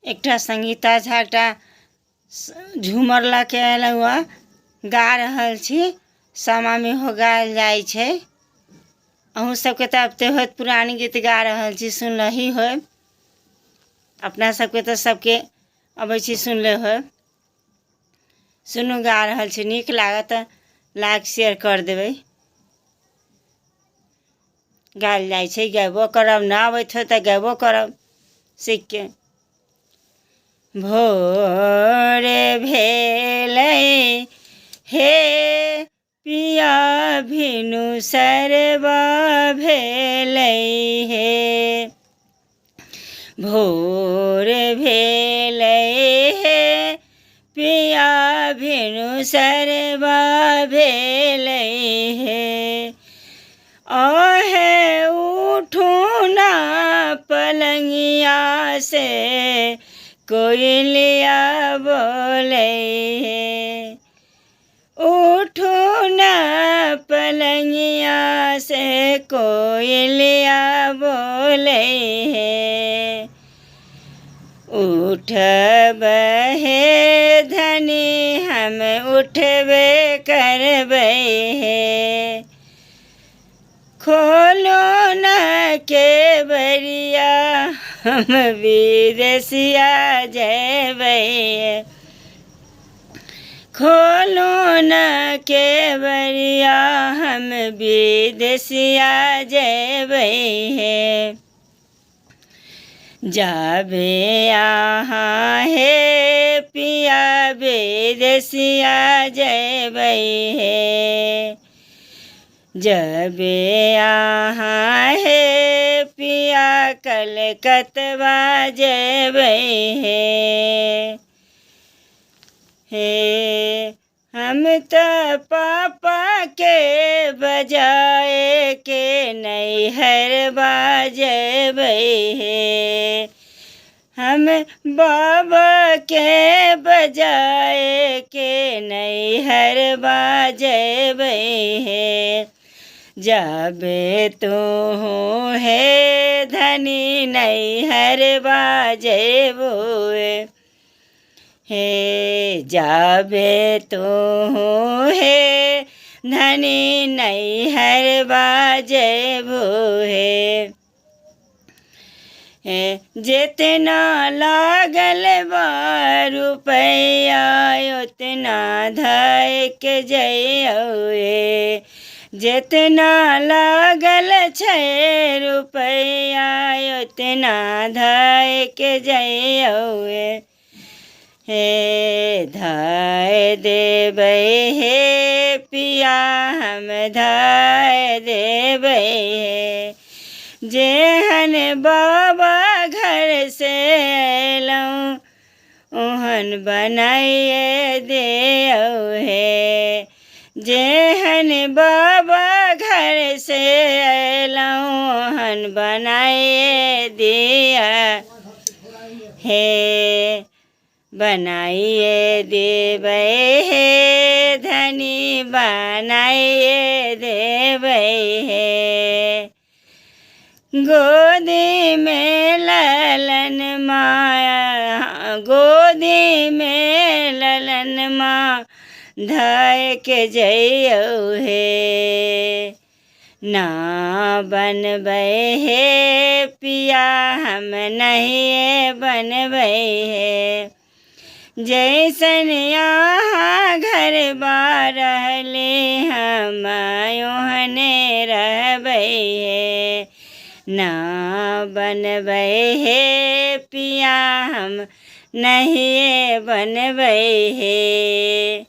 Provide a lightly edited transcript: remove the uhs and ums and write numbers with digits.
एकटा संगीता झा झूमर लके आयल हुआ गा रहल छी। सामा में हो गायल जाइ छै। अहूँ सबके तऽ अब होत पुरानी गीत गा रहल छी, सुनलही हो। अपना सबके तऽ सबके अबै छी सुनले हो। सुनू गा रहल छी, नीक लागत लाइक शेयर कर देबै। गायल जाइ छै, गेबो करब, ना अबैत हो तऽ गेबो करब सीख के। भोरे भेलै हे पिया भिनुसरबा भेलै हे। भोर भेलै हे पिया भिनुसरबा भेलै हे। आहे उठू ना पलंगिया से कोयलिया बोले हे। उठू ना पलंगिया से कोयलिया बोले हे। उठब हे धनी हम उठबे करबै हे। खोलो न के बरिया हम विदेशिया जेबै। खोलो न के बरिया हम विदेशिया जेबै हे। जाबे यहाँ हे पिया विदेशिया जेबै हे। जबे यहाँ हे पिया कलकतवा जेबै हे। हम तो पापा के बजाए के नैहर बाजेबै हे। हम बाबा के बजाए के नैहर बाजेबै हे। जाबे तू हे धनी नैहर बाजेबो हे। जाबे तू हे धनी नैहर बाजेबो हे। जितना लागल बा रुपैया उतना धय के जइयो हे। जितना लागल छै रुपैया उतना धय के जइयो हे। धय देबै हे पिया हम धय देबै हे। जेहन बाबा घर से अयलौं ओहन बनाइए देओ हे। जेहन बाबा घर से अयलौं ओहन बनाइए दिया हे। बनाइए देबै हे धनी बनाइए देबै हे। गोदी में ललन माया गोदी में ललन माँ धय के जइयो हे। ना बनबै हे पिया हम नहीं बनबै हे। जैसन यहाँ घर बार रहले हम ओहने रहबै हे। ना बनबै हे पिया हम नहीं बनबै हे।